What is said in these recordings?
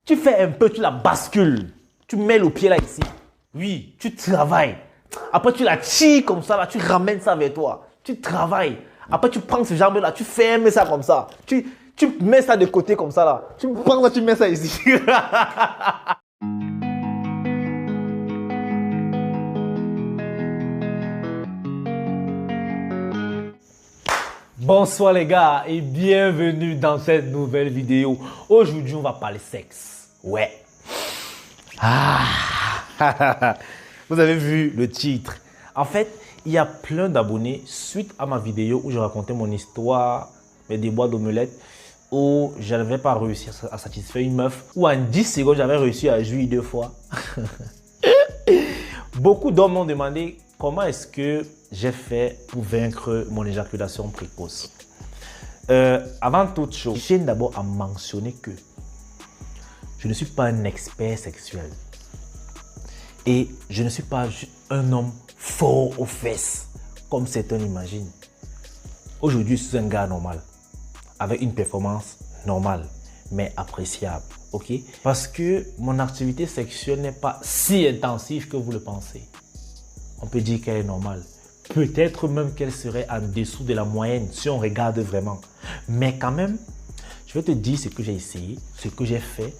Tu fais un peu, tu la bascules. Tu mets le pied là ici. Oui, tu travailles. Après, tu la tires comme ça, là, tu ramènes ça vers toi. Tu travailles. Après, tu prends ce jambe-là, tu fermes ça comme ça. Tu mets ça de côté comme ça, là. Tu prends ça, tu mets ça ici. Bonsoir les gars et bienvenue dans cette nouvelle vidéo. Aujourd'hui, on va parler sexe. Ouais. Vous avez vu le titre. En fait, il y a plein d'abonnés suite à ma vidéo où je racontais mon histoire, mes déboires d'omelette, où je n'avais pas réussi à satisfaire une meuf, où en 10 secondes, j'avais réussi à jouir 2 fois. Beaucoup d'hommes m'ont demandé comment est-ce que j'ai fait pour vaincre mon éjaculation précoce. Avant toute chose, je tiens d'abord à mentionner que je ne suis pas un expert sexuel. Et je ne suis pas un homme fort aux fesses, comme certains l'imaginent. Aujourd'hui, je suis un gars normal, avec une performance normale, mais appréciable. Ok? Parce que mon activité sexuelle n'est pas si intensive que vous le pensez. On peut dire qu'elle est normale. Peut-être même qu'elle serait en dessous de la moyenne si on regarde vraiment. Mais quand même, je vais te dire ce que j'ai essayé, ce que j'ai fait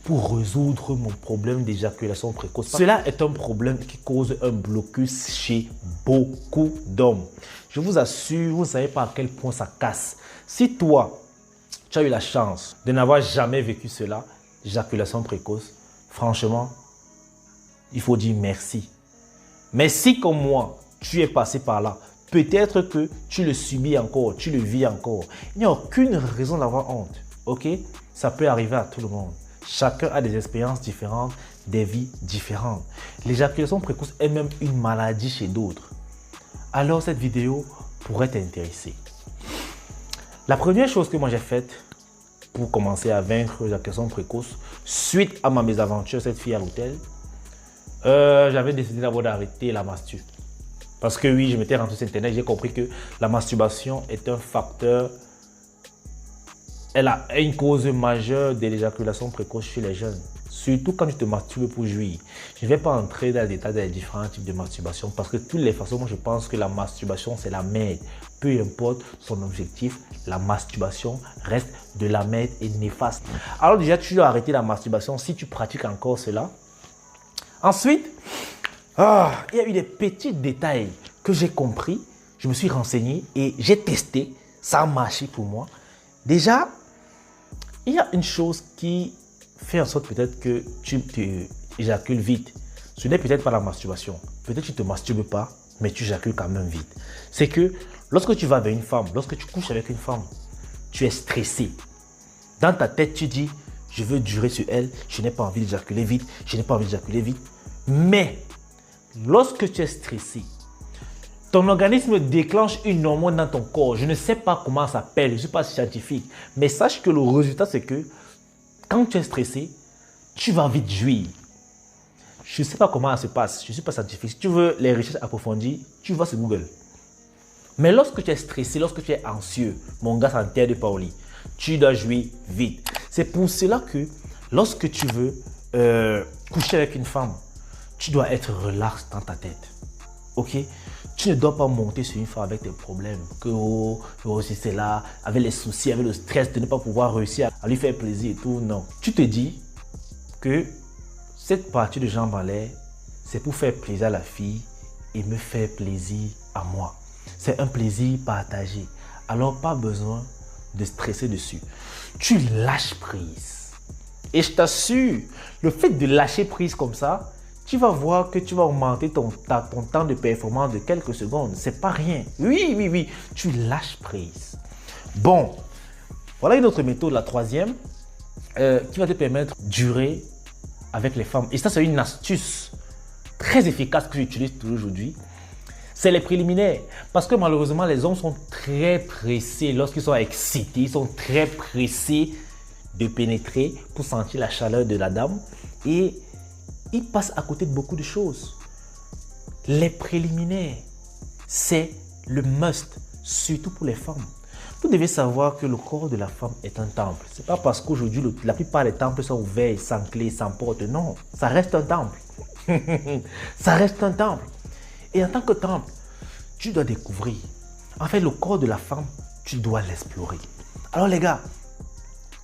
pour résoudre mon problème d'éjaculation précoce. Cela est un problème qui cause un blocus chez beaucoup d'hommes. Je vous assure, vous ne savez pas à quel point ça casse. Si toi, tu as eu la chance de n'avoir jamais vécu cela, éjaculation précoce, franchement, il faut dire merci. Mais si comme moi, tu es passé par là, peut-être que tu le subis encore, tu le vis encore. Il n'y a aucune raison d'avoir honte, ok? Ça peut arriver à tout le monde. Chacun a des expériences différentes, des vies différentes. L'éjaculation précoce est même une maladie chez d'autres. Alors cette vidéo pourrait t'intéresser. La première chose que moi j'ai faite pour commencer à vaincre l'éjaculation précoce, suite à ma mésaventure, cette fille à l'hôtel, j'avais décidé d'abord d'arrêter la mastur. Parce que oui, je m'étais rentré sur internet, j'ai compris que la masturbation est un facteur, elle a une cause majeure de l'éjaculation précoce chez les jeunes. Surtout quand tu te masturbes pour jouir. Je ne vais pas entrer dans le détail des différents types de masturbation parce que de toutes les façons, moi je pense que la masturbation c'est la merde. Peu importe son objectif, la masturbation reste de la merde et néfaste. Alors déjà, tu dois arrêter la masturbation si tu pratiques encore cela. Ensuite, il y a eu des petits détails que j'ai compris, je me suis renseigné et j'ai testé, ça a marché pour moi. Déjà, il y a une chose qui fait en sorte peut-être que tu éjacules vite. Ce n'est peut-être pas la masturbation, peut-être que tu ne te masturbes pas, mais tu éjacules quand même vite. C'est que lorsque tu vas vers une femme, lorsque tu couches avec une femme, tu es stressé. Dans ta tête, tu dis, je veux durer sur elle, je n'ai pas envie d'éjaculer vite, je n'ai pas envie d'éjaculer vite. Mais lorsque tu es stressé, ton organisme déclenche une hormone dans ton corps. Je ne sais pas comment ça s'appelle, je ne suis pas scientifique. Mais sache que le résultat, c'est que quand tu es stressé, tu vas vite jouir. Je ne sais pas comment ça se passe, je ne suis pas scientifique. Si tu veux les recherches approfondies, tu vas sur Google. Mais lorsque tu es stressé, lorsque tu es anxieux, mon gars, ça ne t'aide pas au lit. Tu dois jouir vite. C'est pour cela que lorsque tu veux coucher avec une femme, tu dois être relax dans ta tête. Ok? Tu ne dois pas monter sur une femme avec tes problèmes. Que si c'est là, avec les soucis, avec le stress de ne pas pouvoir réussir à lui faire plaisir et tout. Non. Tu te dis que cette partie de jambe en l'air, c'est pour faire plaisir à la fille et me faire plaisir à moi. C'est un plaisir partagé. Alors, pas besoin de stresser dessus. Tu lâches prise. Et je t'assure, le fait de lâcher prise comme ça, tu vas voir que tu vas augmenter ton temps de performance de quelques secondes. C'est pas rien. Oui. Tu lâches prise. Bon, voilà une autre méthode, la troisième, qui va te permettre de durer avec les femmes. Et ça, c'est une astuce très efficace que j'utilise toujours aujourd'hui. C'est les préliminaires. Parce que malheureusement, les hommes sont très pressés lorsqu'ils sont excités. Ils sont très pressés de pénétrer pour sentir la chaleur de la dame. Et ils passent à côté de beaucoup de choses. Les préliminaires, c'est le must, surtout pour les femmes. Vous devez savoir que le corps de la femme est un temple. Ce n'est pas parce qu'aujourd'hui, la plupart des temples sont ouverts, sans clé, sans porte. Non, ça reste un temple. Ça reste un temple. Et en tant que temple, tu dois découvrir. En fait, le corps de la femme, tu dois l'explorer. Alors les gars,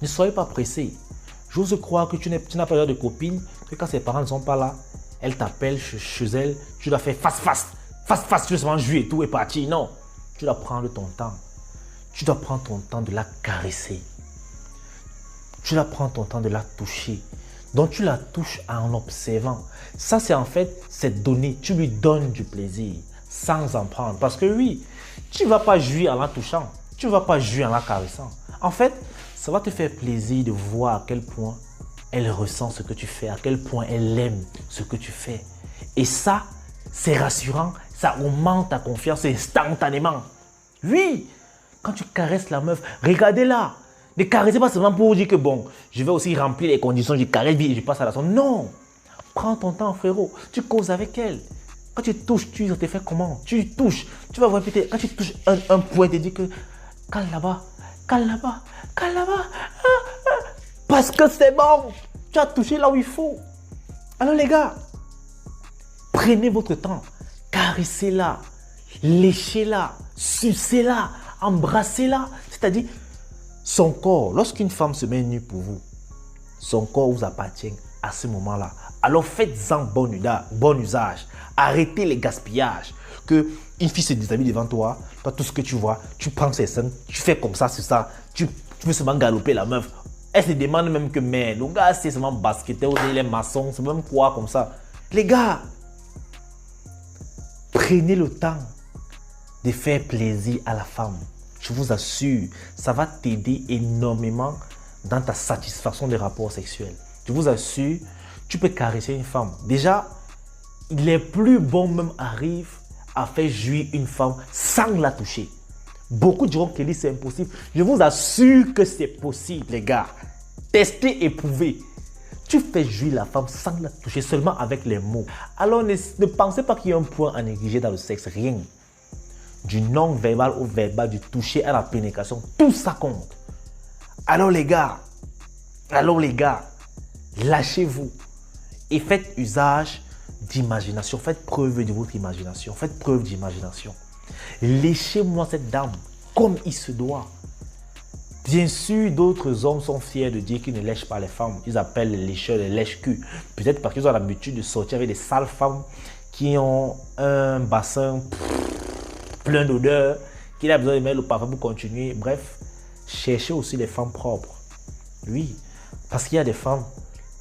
ne soyez pas pressés. J'ose croire que tu n'as pas de copine, que quand ses parents ne sont pas là, elle t'appelle chez elle, tu dois faire face, tu dois seulement jouer et tout est parti. Non, tu dois prendre ton temps. Tu dois prendre ton temps de la caresser. Tu dois prendre ton temps de la toucher. Donc tu la touches en observant. Ça c'est en fait, c'est donner. Tu lui donnes du plaisir sans en prendre. Parce que oui, tu ne vas pas jouir en la touchant. Tu ne vas pas jouir en la caressant. En fait, ça va te faire plaisir de voir à quel point elle ressent ce que tu fais, à quel point elle aime ce que tu fais. Et ça, c'est rassurant. Ça augmente ta confiance instantanément. Oui, quand tu caresses la meuf, regardez-la. Ne caressez pas seulement pour dire que bon, je vais aussi remplir les conditions, je caresse et je passe à la sonde. Non, prends ton temps frérot, tu causes avec elle. Quand tu touches, tu te fais comment? Tu touches, tu vas voir peut-être, quand tu touches un point, tu te dis que cale là-bas, cale là-bas, cale là-bas. Parce que c'est bon, tu as touché là où il faut. Alors les gars, prenez votre temps, caressez-la, léchez-la, sucez-la, embrassez-la. C'est-à-dire, son corps, lorsqu'une femme se met nue pour vous, son corps vous appartient à ce moment-là. Alors faites-en bon usage. Arrêtez les gaspillages. Que une fille se déshabille devant toi, toi tout ce que tu vois, tu prends ses seins, tu fais comme ça, c'est ça. Tu veux seulement galoper la meuf. Elle se demande même que, mais le gars c'est seulement basketteur, il est maçon, c'est même quoi comme ça. Les gars, prenez le temps de faire plaisir à la femme. Je vous assure, ça va t'aider énormément dans ta satisfaction des rapports sexuels. Je vous assure, tu peux caresser une femme. Déjà, les plus bons même arrivent à faire jouir une femme sans la toucher. Beaucoup diront que c'est impossible. Je vous assure que c'est possible, les gars. Testez, éprouvez. Tu fais jouir la femme sans la toucher, seulement avec les mots. Alors ne pensez pas qu'il y a un point à négliger dans le sexe, rien. Du non-verbal au verbal, du toucher à la pénétration, tout ça compte. Alors les gars, lâchez-vous et faites usage d'imagination. Faites preuve de votre imagination. Faites preuve d'imagination. Léchez-moi cette dame comme il se doit. Bien sûr, d'autres hommes sont fiers de dire qu'ils ne lèchent pas les femmes. Ils appellent les lécheurs les lèche-cul. Peut-être parce qu'ils ont l'habitude de sortir avec des sales femmes qui ont un bassin plein d'odeur, qu'il a besoin de mettre le parfum pour continuer. Bref, cherchez aussi les femmes propres. Oui, parce qu'il y a des femmes,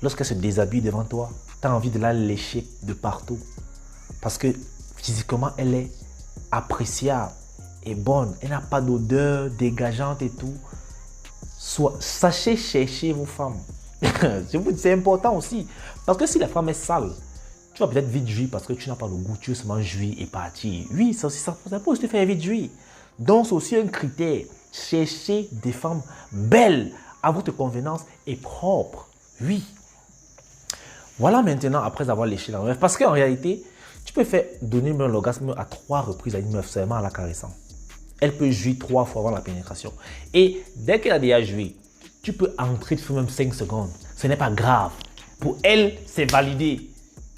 lorsqu'elles se déshabillent devant toi, tu as envie de la lécher de partout. Parce que physiquement, elle est appréciable et bonne. Elle n'a pas d'odeur dégageante et tout. Sachez chercher vos femmes. C'est important aussi. Parce que si la femme est sale, tu vas peut-être vite jouir parce que tu n'as pas le goût, tu veux seulement jouir et partir. Oui, ça peut aussi te faire vite jouir. Donc, c'est aussi un critère. Cherchez des femmes belles, à votre convenance et propres. Oui. Voilà maintenant, après avoir léché la meuf. Parce qu'en réalité, tu peux faire donner l'orgasme à 3 reprises à une meuf seulement en la caressant. Elle peut jouir 3 fois avant la pénétration. Et dès qu'elle a déjà joué, tu peux entrer de même 5 secondes. Ce n'est pas grave. Pour elle, c'est validé.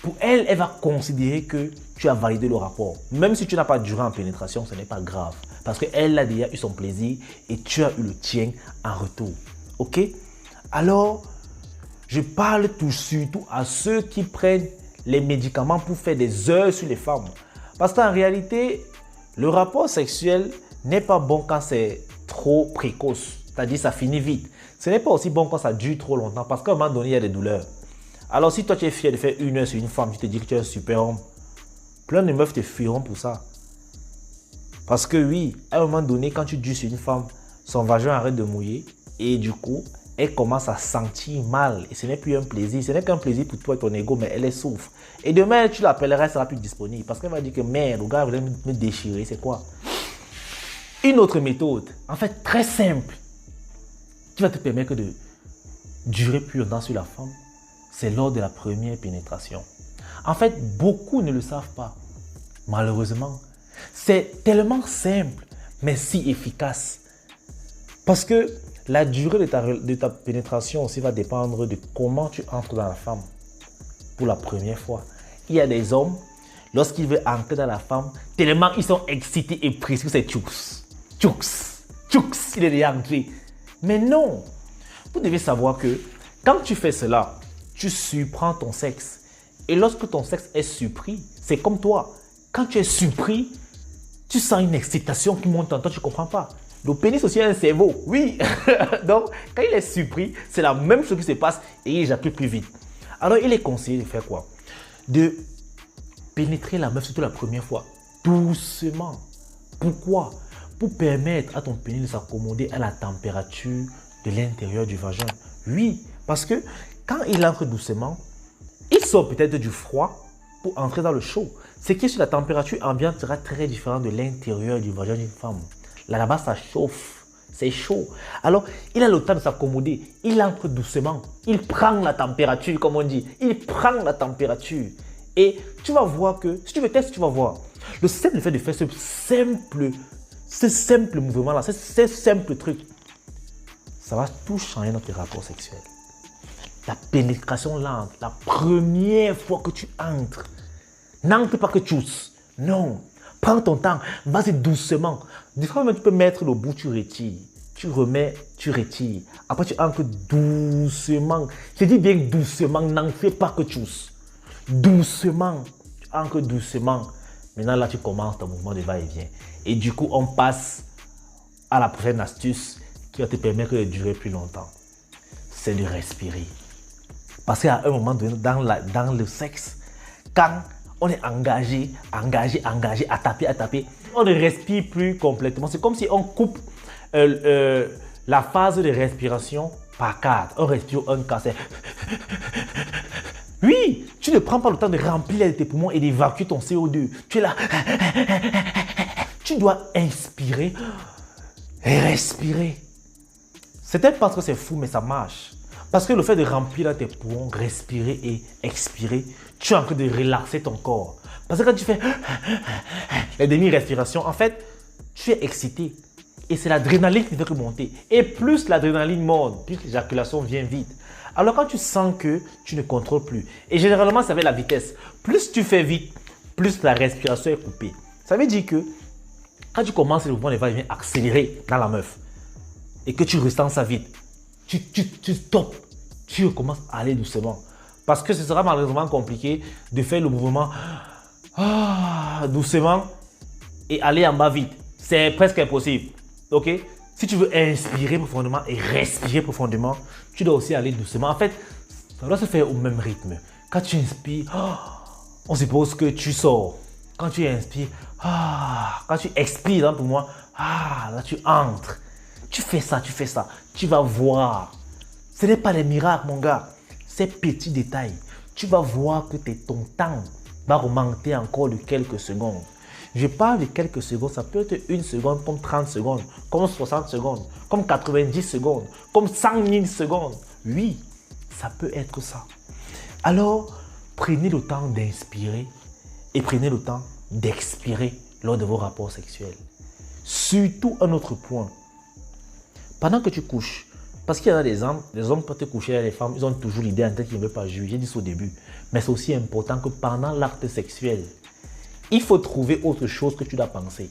Pour elle, elle va considérer que tu as validé le rapport. Même si tu n'as pas duré en pénétration, ce n'est pas grave. Parce qu'elle a déjà eu son plaisir et tu as eu le tien en retour. Ok? Alors, je parle surtout à ceux qui prennent les médicaments pour faire des heures sur les femmes. Parce qu'en réalité, le rapport sexuel n'est pas bon quand c'est trop précoce. C'est-à-dire ça finit vite. Ce n'est pas aussi bon quand ça dure trop longtemps. Parce qu'à un moment donné, il y a des douleurs. Alors, si toi, tu es fier de faire 1 heure sur une femme, tu te dis que tu es un super homme, plein de meufs te fuiront pour ça. Parce que oui, à un moment donné, quand tu dures sur une femme, son vagin arrête de mouiller et du coup, elle commence à sentir mal. Et ce n'est plus un plaisir. Ce n'est qu'un plaisir pour toi et ton ego, mais elle souffre. Et demain, tu l'appelleras, elle sera plus disponible. Parce qu'elle va dire que merde, le gars voulait me déchirer. C'est quoi? Une autre méthode, en fait très simple, qui va te permettre de durer plus longtemps sur la femme, c'est lors de la première pénétration. En fait, beaucoup ne le savent pas. Malheureusement, c'est tellement simple, mais si efficace. Parce que la durée de ta pénétration aussi va dépendre de comment tu entres dans la femme pour la première fois. Il y a des hommes, lorsqu'ils veulent entrer dans la femme, tellement ils sont excités et précis que c'est tchouks. Il est déjà entré. Mais non, vous devez savoir que quand tu fais cela, tu surprends ton sexe. Et lorsque ton sexe est surpris, c'est comme toi. Quand tu es surpris, tu sens une excitation qui monte en toi, tu ne comprends pas. Le pénis aussi a un cerveau, oui. Donc, quand il est surpris, c'est la même chose qui se passe et il éjacule plus vite. Alors, il est conseillé de faire quoi? De pénétrer la meuf, surtout la première fois, doucement. Pourquoi? Pour permettre à ton pénis de s'accommoder à la température de l'intérieur du vagin. Oui, parce que quand il entre doucement, il sort peut-être du froid pour entrer dans le chaud. Ce qui est sur la température ambiante sera très différent de l'intérieur du vagin d'une femme. Là-bas, ça chauffe, c'est chaud. Alors, il a le temps de s'accommoder. Il entre doucement. Il prend la température, comme on dit. Il prend la température. Et tu vas voir que, si tu veux tester, tu vas voir. Le simple fait de faire ce simple mouvement-là, ce simple truc, ça va tout changer dans tes rapports sexuels. La pénétration lente, la première fois que tu entres, n'entre pas que tu ousses. Non. Prends ton temps, vas-y doucement. Des fois, tu peux mettre le bout, tu retires. Tu remets, tu retires. Après, tu entres doucement. Je dis bien doucement, n'entrez pas que tu ousses. Doucement. Tu entres doucement. Maintenant, là, tu commences ton mouvement de va-et-vient. Et du coup, on passe à la prochaine astuce qui va te permettre de durer plus longtemps. C'est de respirer. Parce qu'à un moment donné, dans le sexe, quand on est engagé, à taper, on ne respire plus complètement. C'est comme si on coupe la phase de respiration par 4. On respire un quart. Oui, tu ne prends pas le temps de remplir tes poumons et d'évacuer ton CO2. Tu es là. Tu dois inspirer et respirer. C'est peut-être parce que c'est fou, mais ça marche. Parce que le fait de remplir tes poumons, respirer et expirer, tu es en train de relaxer ton corps. Parce que quand tu fais les demi-respirations, en fait, tu es excité. Et c'est l'adrénaline qui ne fait que monter. Et plus l'adrénaline monte, plus l'éjaculation vient vite. Alors quand tu sens que tu ne contrôles plus, et généralement c'est avec la vitesse, plus tu fais vite, plus la respiration est coupée. Ça veut dire que quand tu commences le mouvement de va-et-vient accéléré dans la meuf, et que tu ressens ça vite, tu stops, tu recommences à aller doucement. Parce que ce sera malheureusement compliqué de faire le mouvement doucement et aller en bas vite. C'est presque impossible. Ok? Si tu veux inspirer profondément et respirer profondément, tu dois aussi aller doucement. En fait, ça doit se faire au même rythme. Quand tu inspires, on suppose que tu sors. Quand tu inspires, quand tu expires, hein, pour moi, là tu entres. Tu fais ça, tu vas voir. Ce n'est pas les miracles, mon gars. Ces petits détails. Tu vas voir que ton temps va remonter encore de quelques secondes. Je parle de quelques secondes, ça peut être 1 seconde, comme 30 secondes, comme 60 secondes, comme 90 secondes, comme 100 000 secondes. Oui, ça peut être ça. Alors, prenez le temps d'inspirer et prenez le temps d'expirer lors de vos rapports sexuels. Surtout un autre point. Pendant que tu couches, parce qu'il y en a des hommes peuvent te coucher avec les femmes, ils ont toujours l'idée en tête qu'ils ne veulent pas jouir. J'ai dit ça au début. Mais c'est aussi important que pendant l'acte sexuel, il faut trouver autre chose que tu dois penser.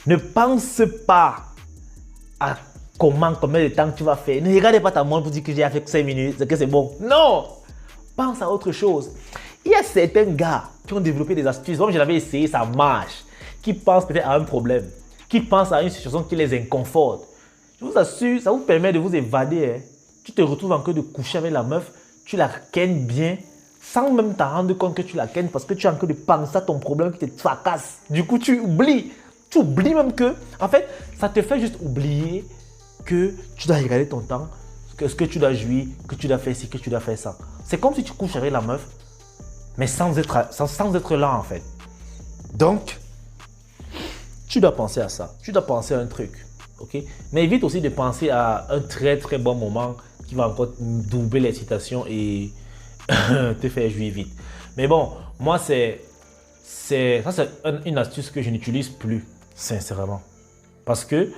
Ne pense pas à combien de temps tu vas faire. Ne regardez pas ta montre pour dire que j'ai fait 5 minutes, que c'est bon. Non! Pense à autre chose. Il y a certains gars qui ont développé des astuces, comme je l'avais essayé, ça marche, qui pensent peut-être à un problème, qui pensent à une situation qui les inconforte. Je vous assure, ça vous permet de vous évader. Hein. Tu te retrouves en train de coucher avec la meuf, tu la kennes bien, sans même t'en rendre compte que tu la kennes parce que tu es en train de penser à ton problème qui te tracasse. Du coup, tu oublies. Tu oublies même que, en fait, ça te fait juste oublier que tu dois regarder ton temps, ce que tu dois jouir, que tu dois faire ci, que tu dois faire ça. C'est comme si tu couches avec la meuf, mais sans être là, en fait. Donc, tu dois penser à ça. Tu dois penser à un truc. Okay? Mais évite aussi de penser à un très très bon moment qui va encore doubler l'excitation et te faire jouir vite. Mais bon, moi c'est une astuce que je n'utilise plus, sincèrement. Parce que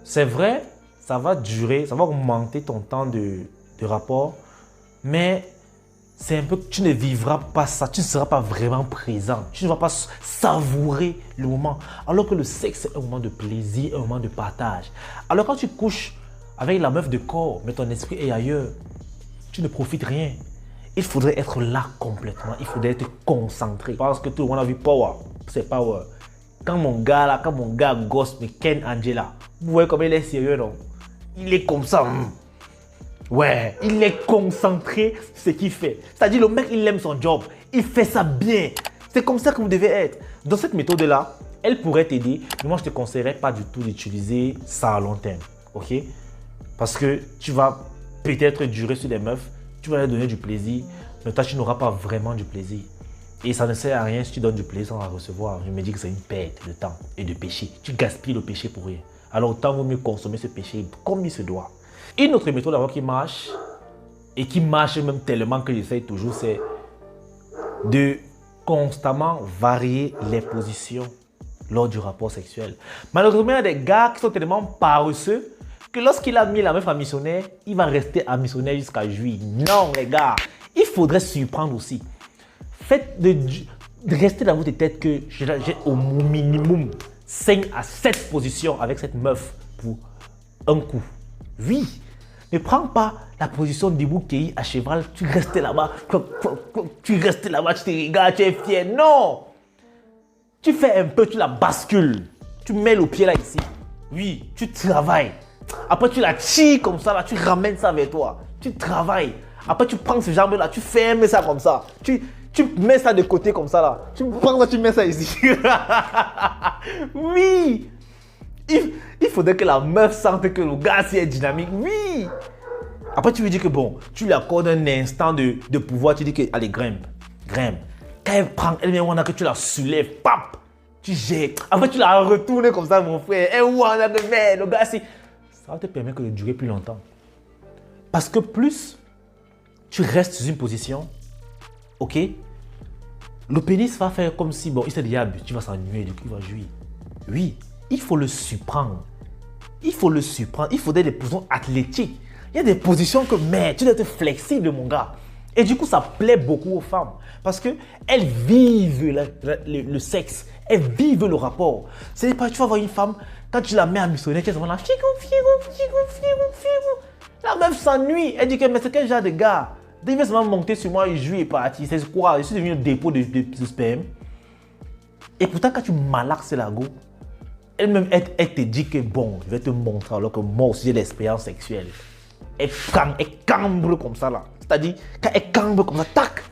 c'est vrai, ça va durer, ça va augmenter ton temps de rapport, mais c'est un peu que tu ne vivras pas ça, tu ne seras pas vraiment présent, tu ne vas pas savourer le moment. Alors que le sexe, c'est un moment de plaisir, un moment de partage. Alors quand tu couches avec la meuf de corps, mais ton esprit est ailleurs, tu ne profites rien. Il faudrait être là complètement, il faudrait être concentré. Parce que tout le monde a vu Power, c'est Power. Quand mon gars gosse me ken Angela, vous voyez comme il est sérieux, non? Il est comme ça. Ouais, il est concentré sur ce qu'il fait. C'est-à-dire le mec, il aime son job. Il fait ça bien. C'est comme ça que vous devez être. Dans cette méthode-là, elle pourrait t'aider. Mais moi, je ne te conseillerais pas du tout d'utiliser ça à long terme. Ok? Parce que tu vas peut-être durer sur des meufs. Tu vas leur donner du plaisir. Mais toi, tu n'auras pas vraiment du plaisir. Et ça ne sert à rien si tu donnes du plaisir sans la recevoir. Je me dis que c'est une perte de temps et de péché. Tu gaspilles le péché pour rien. Alors autant vaut mieux consommer ce péché comme il se doit. Une autre méthode d'abord qui marche, et qui marche même tellement que j'essaye toujours, c'est de constamment varier les positions lors du rapport sexuel. Malheureusement, il y a des gars qui sont tellement paresseux que lorsqu'il a mis la meuf à missionnaire, il va rester à missionnaire jusqu'à juillet. Non les gars, il faudrait surprendre aussi. Faites de rester dans votre tête que j'ai au minimum 5 à 7 positions avec cette meuf pour un coup. Oui, ne prends pas la position du bouquet à cheval, tu restes là-bas, tu te regardes, tu es fier. Non! Tu fais un peu, tu la bascules. Tu mets le pied là ici. Oui, tu travailles. Après, tu la tires comme ça, là, tu ramènes ça vers toi. Tu travailles. Après, tu prends ce jambe-là, tu fermes ça comme ça. Tu mets ça de côté comme ça, là. Tu prends ça, tu mets ça ici. Oui! Il faudrait que la meuf sente que le gars est dynamique. Oui! Après, tu lui dis que bon, tu lui accordes un instant de pouvoir. Tu dis que, allez, grimpe. Quand elle prend, elle vient, que tu la soulèves, pap! Tu jettes. Après, tu la retournes comme ça, mon frère. Et le gars, ça va te permettre de durer plus longtemps. Parce que plus tu restes sur une position, ok? Le pénis va faire comme si, bon, il s'est déjà habitué, tu vas s'ennuyer, du coup, il va jouir. Oui, il faut le surprendre. Il faudrait des positions athlétiques. Il y a des positions que, mais tu dois être flexible, mon gars. Et du coup, ça plaît beaucoup aux femmes. Parce qu'elles vivent le sexe. Elles vivent le rapport. C'est pas, tu vas voir une femme, quand tu la mets à missionner, tu es vraiment là. La meuf s'ennuie. Elle dit que, mais c'est quel genre de gars? Dès qu'il va monter sur moi, il joue et parti. C'est quoi? Je suis devenu un dépôt de sperme. Et pourtant, quand tu malaxes la go, elle-même, elle te dit que bon, je vais te montrer alors que moi aussi j'ai l'expérience sexuelle. Elle cambre comme ça là. C'est-à-dire, quand elle cambre comme ça, tac,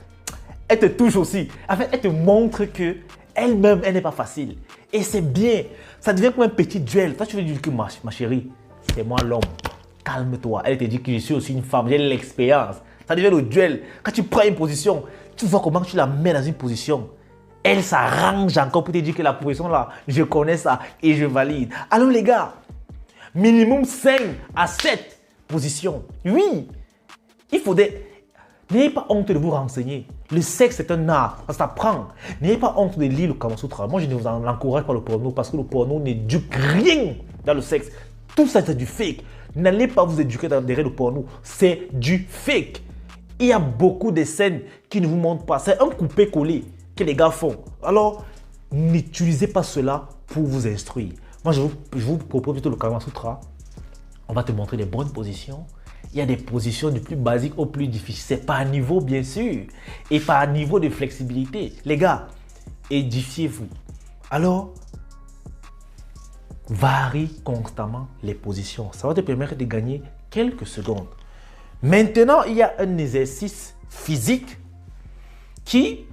elle te touche aussi. En fait, elle te montre que elle-même, elle n'est pas facile. Et c'est bien. Ça devient comme un petit duel. Toi, tu veux dire que ma chérie, c'est moi l'homme. Calme-toi. Elle te dit que je suis aussi une femme, j'ai l'expérience. Ça devient le duel. Quand tu prends une position, tu vois comment tu la mets dans une position. Elle s'arrange encore pour te dire que la position là, je connais ça et je valide. Alors les gars, minimum 5 à 7 positions. Oui, il faudrait... N'ayez pas honte de vous renseigner. Le sexe c'est un art, ça s'apprend. N'ayez pas honte de lire le Kama Sutra. Moi je ne vous encourage pas le porno parce que le porno n'éduque rien dans le sexe. Tout ça c'est du fake. N'allez pas vous éduquer derrière le porno. C'est du fake. Il y a beaucoup de scènes qui ne vous montrent pas. C'est un coupé-collé que les gars font. Alors, n'utilisez pas cela pour vous instruire. Moi, je vous propose plutôt le Kama Sutra. On va te montrer les bonnes positions. Il y a des positions du plus basique au plus difficile. C'est par niveau, bien sûr. Et par niveau de flexibilité. Les gars, édifiez-vous. Alors, varie constamment les positions. Ça va te permettre de gagner quelques secondes. Maintenant, il y a un exercice physique qui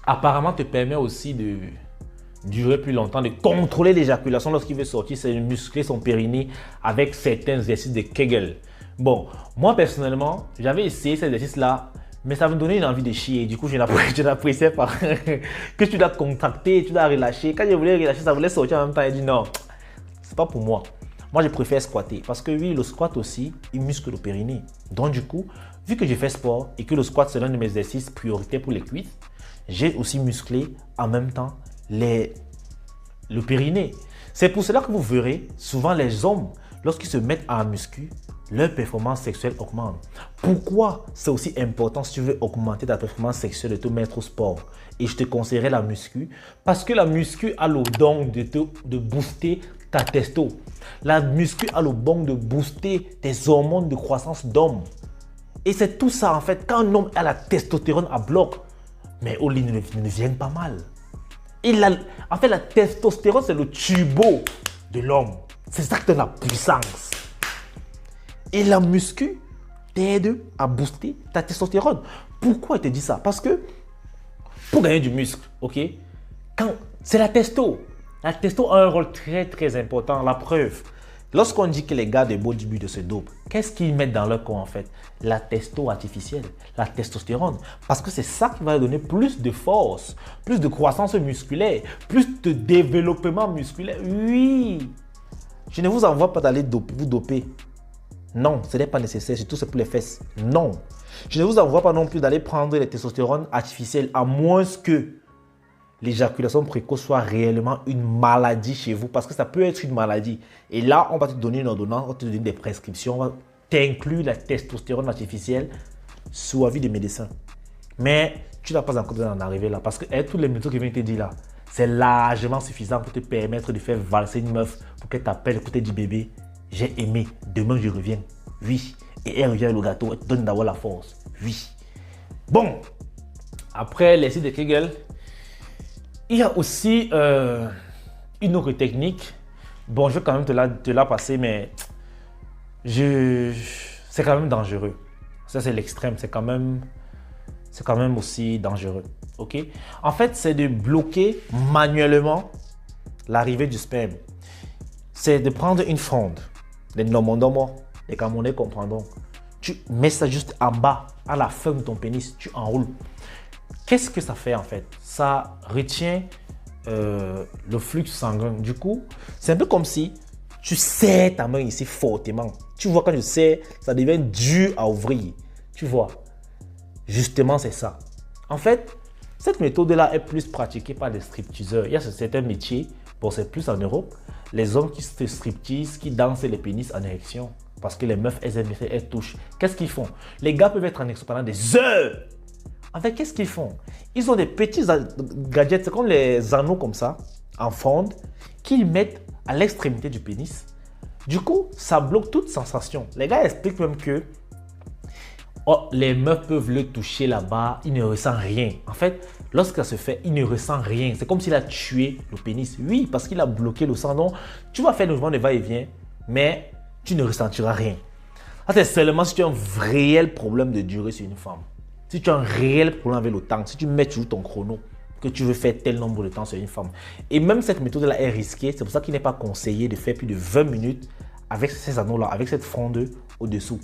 apparemment te permet aussi de durer plus longtemps, de contrôler l'éjaculation lorsqu'il veut sortir, c'est de muscler son périnée avec certains exercices de Kegel. Bon, moi personnellement, j'avais essayé cet exercice-là, mais ça me donnait une envie de chier. Du coup, je n'appréciais pas que tu dois contracter, tu dois relâcher. Quand je voulais relâcher, ça voulait sortir en même temps. J'ai dit non, c'est pas pour moi. Moi, je préfère squatter parce que oui, le squat aussi, il muscle le périnée. Donc du coup, vu que j'ai fait sport et que le squat c'est l'un de mes exercices prioritaires pour les cuisses, j'ai aussi musclé en même temps le périnée. C'est pour cela que vous verrez souvent les hommes, lorsqu'ils se mettent à muscu, leur performance sexuelle augmente. Pourquoi c'est aussi important si tu veux augmenter ta performance sexuelle de te mettre au sport? Et je te conseillerais la muscu parce que la muscu a le don de booster ta testo. La muscu a le don de booster tes hormones de croissance d'homme. Et c'est tout ça en fait. Quand un homme a la testostérone à bloc, mais au lit ne vient pas mal. En fait, la testostérone, c'est le turbo de l'homme. C'est ça qui donne la puissance. Et la muscu t'aide à booster ta testostérone. Pourquoi il te dit ça? Parce que pour gagner du muscle, ok, c'est la testo. La testo a un rôle très très important. La preuve, lorsqu'on dit que les gars de bodybuilders se dopent, qu'est-ce qu'ils mettent dans leur corps en fait? La testo artificielle, la testostérone. Parce que c'est ça qui va leur donner plus de force, plus de croissance musculaire, plus de développement musculaire. Oui, je ne vous envoie pas d'aller vous doper. Non, ce n'est pas nécessaire, surtout c'est pour les fesses. Non. Je ne vous envoie pas non plus d'aller prendre les testostérones artificielles à moins que l'éjaculation précoce soit réellement une maladie chez vous parce que ça peut être une maladie. Et là, on va te donner une ordonnance, on va te donner des prescriptions, on va t'inclure la testostérone artificielle sous avis des médecins. Mais tu n'as pas encore besoin d'en arriver là parce que toutes les méthodes que je viens de te dire là, c'est largement suffisant pour te permettre de faire valser une meuf pour qu'elle t'appelle, pour te dire bébé, j'ai aimé, demain je reviens. Oui. Et elle revient avec le gâteau, elle te donne d'avoir la force. Oui. Bon, après les sites de Kegel, il y a aussi une autre technique. Bon, je vais quand même te la passer, mais c'est quand même dangereux. Ça, c'est l'extrême. C'est quand même aussi dangereux. Ok? En fait, c'est de bloquer manuellement l'arrivée du sperme. C'est de prendre une fronde. Les Normands, les Camerounais comprendront. Tu mets ça juste en bas, à la fin de ton pénis, tu enroules. Qu'est-ce que ça fait en fait? Ça retient le flux sanguin. Du coup, c'est un peu comme si tu serres ta main ici fortement. Tu vois, quand tu serres, ça devient dur à ouvrir. Tu vois? Justement, c'est ça. En fait, cette méthode-là est plus pratiquée par les stripteaseurs. Il y a certains métiers, bon, c'est plus en Europe, les hommes qui se stripteasent, qui dansent les pénis en érection. Parce que les meufs, elles touchent. Qu'est-ce qu'ils font? Les gars peuvent être en érection pendant des heures. En fait, qu'est-ce qu'ils font? Ils ont des petits gadgets, c'est comme les anneaux comme ça, en fronde, qu'ils mettent à l'extrémité du pénis. Du coup, ça bloque toute sensation. Les gars expliquent même que les meufs peuvent le toucher là-bas, il ne ressent rien. En fait, lorsque ça se fait, il ne ressent rien. C'est comme s'il a tué le pénis. Oui, parce qu'il a bloqué le sang. Donc, tu vas faire le mouvement de va-et-vient, mais tu ne ressentiras rien. Ça, c'est seulement si tu as un réel problème de durée sur une femme. Si tu as un réel problème avec le temps, si tu mets toujours ton chrono, que tu veux faire tel nombre de temps sur une femme. Et même cette méthode-là est risquée. C'est pour ça qu'il n'est pas conseillé de faire plus de 20 minutes avec ces anneaux-là, avec cette fronde au-dessous.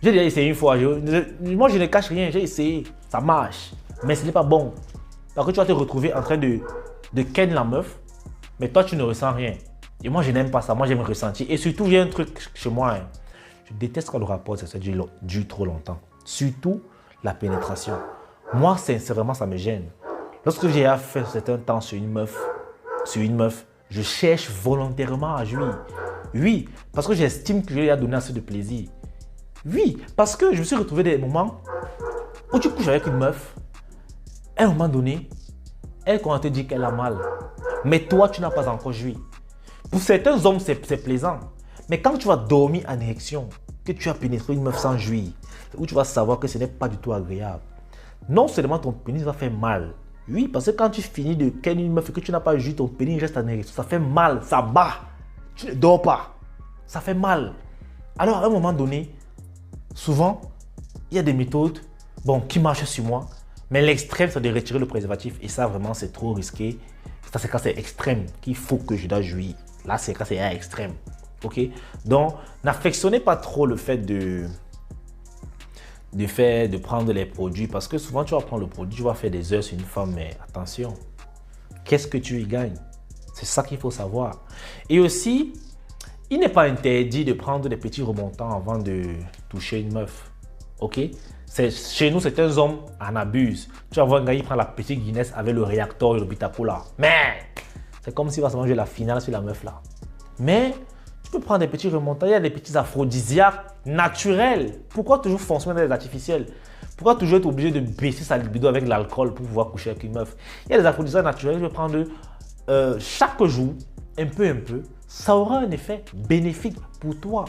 J'ai déjà essayé une fois. Moi, je ne cache rien. J'ai essayé. Ça marche. Mais ce n'est pas bon. Parce que tu vas te retrouver en train de ken la meuf, mais toi, tu ne ressens rien. Et moi, je n'aime pas ça. Moi, j'aime ressentir. Et surtout, j'ai un truc chez moi. Hein. Je déteste quand le rapport ça dure trop longtemps. Surtout la pénétration. Moi, sincèrement, ça me gêne. Lorsque j'ai à faire un certain temps sur une meuf, je cherche volontairement à jouir. Oui, parce que j'estime que je lui ai donné assez de plaisir. Oui, parce que je me suis retrouvé des moments où tu couches avec une meuf, à un moment donné, elle commence à te dire qu'elle a mal. Mais toi, tu n'as pas encore joui. Pour certains hommes, c'est plaisant. Mais quand tu vas dormir en érection, que tu as pénétré une meuf sans jouir, où tu vas savoir que ce n'est pas du tout agréable. Non seulement ton pénis va faire mal. Oui, parce que quand tu finis de ken une meuf et que tu n'as pas joui, ton pénis reste en érection. Ça fait mal, ça bat. Tu ne dors pas. Ça fait mal. Alors, à un moment donné, souvent, il y a des méthodes qui marchent sur moi. Mais l'extrême, c'est de retirer le préservatif. Et ça, vraiment, c'est trop risqué. Ça, c'est quand c'est extrême qu'il faut que je dois jouir. Là, c'est quand c'est à extrême. Ok? Donc, n'affectionnez pas trop le fait de prendre les produits. Parce que souvent, tu vas prendre le produit, tu vas faire des heures sur une femme. Mais attention, qu'est-ce que tu y gagnes? C'est ça qu'il faut savoir. Et aussi, il n'est pas interdit de prendre des petits remontants avant de toucher une meuf. Ok? Chez nous, certains hommes en abusent. Tu vas voir un gars, il prend la petite Guinness avec le réacteur et le Bitaco là. Mais c'est comme s'il va se manger la finale sur la meuf là. Mais tu peux prendre des petits remontants, il y a des petits aphrodisiaques naturels. Pourquoi toujours fonctionner dans les artificiels? Pourquoi toujours être obligé de baisser sa libido avec l'alcool pour pouvoir coucher avec une meuf? Il y a des aphrodisiaques naturels, je vais prendre chaque jour, un peu. Ça aura un effet bénéfique pour toi.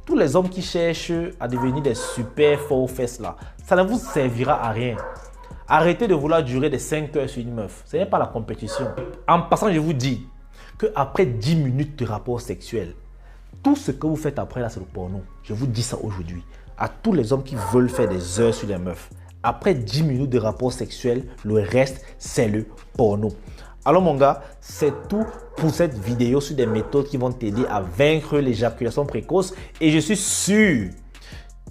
Tous les hommes qui cherchent à devenir des super faux fesses là, ça ne vous servira à rien. Arrêtez de vouloir durer des 5 heures sur une meuf. Ce n'est pas la compétition. En passant, je vous dis qu'après 10 minutes de rapport sexuel, tout ce que vous faites après là, c'est le porno. Je vous dis ça aujourd'hui. À tous les hommes qui veulent faire des heures sur les meufs, après 10 minutes de rapport sexuel, le reste, c'est le porno. Alors mon gars, c'est tout pour cette vidéo sur des méthodes qui vont t'aider à vaincre l'éjaculation précoce. Et je suis sûr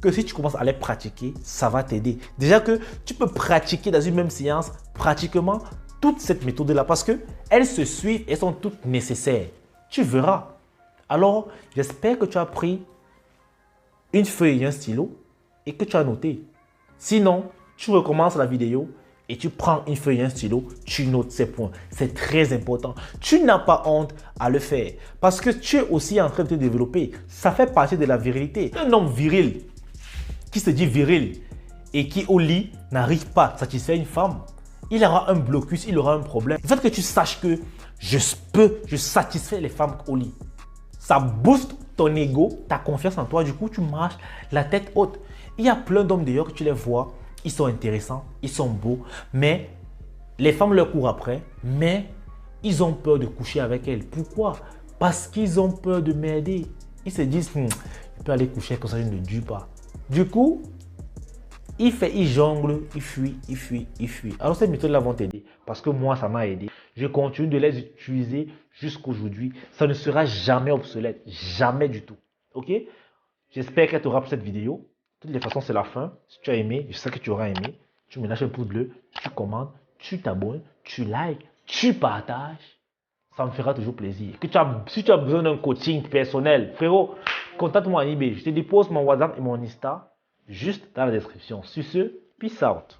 que si tu commences à les pratiquer, ça va t'aider. Déjà que tu peux pratiquer dans une même séance pratiquement toute cette méthode-là parce qu'elles se suivent et sont toutes nécessaires. Tu verras. Alors, j'espère que tu as pris une feuille et un stylo et que tu as noté. Sinon, tu recommences la vidéo et tu prends une feuille et un stylo, tu notes ces points. C'est très important. Tu n'as pas honte à le faire parce que tu es aussi en train de te développer. Ça fait partie de la virilité. Un homme viril qui se dit viril et qui au lit n'arrive pas à satisfaire une femme, il aura un blocus, il aura un problème. Le fait que tu saches que je satisfais les femmes au lit, ça booste ton ego, ta confiance en toi. Du coup, tu marches la tête haute. Il y a plein d'hommes d'ailleurs que tu les vois, ils sont intéressants, ils sont beaux, mais les femmes leur courent après, mais ils ont peur de coucher avec elles. Pourquoi? Parce qu'ils ont peur de merder. Ils se disent, je peux aller coucher comme ça, je ne dure pas. Du coup, il jongle, il fuit. Alors ces méthodes-là vont t'aider parce que moi, ça m'a aidé. Je continue de les utiliser jusqu'aujourd'hui. Ça ne sera jamais obsolète, jamais du tout. Ok? J'espère qu'elle t'aura plu cette vidéo. De toutes les façons, c'est la fin. Si tu as aimé, je sais que tu auras aimé. Tu me lâches un pouce bleu, tu commandes, tu t'abonnes, tu likes, tu partages. Ça me fera toujours plaisir. Si tu as besoin d'un coaching personnel, frérot, contacte-moi en eBay. Je te dépose mon WhatsApp et mon Insta juste dans la description. Sur ce, peace out.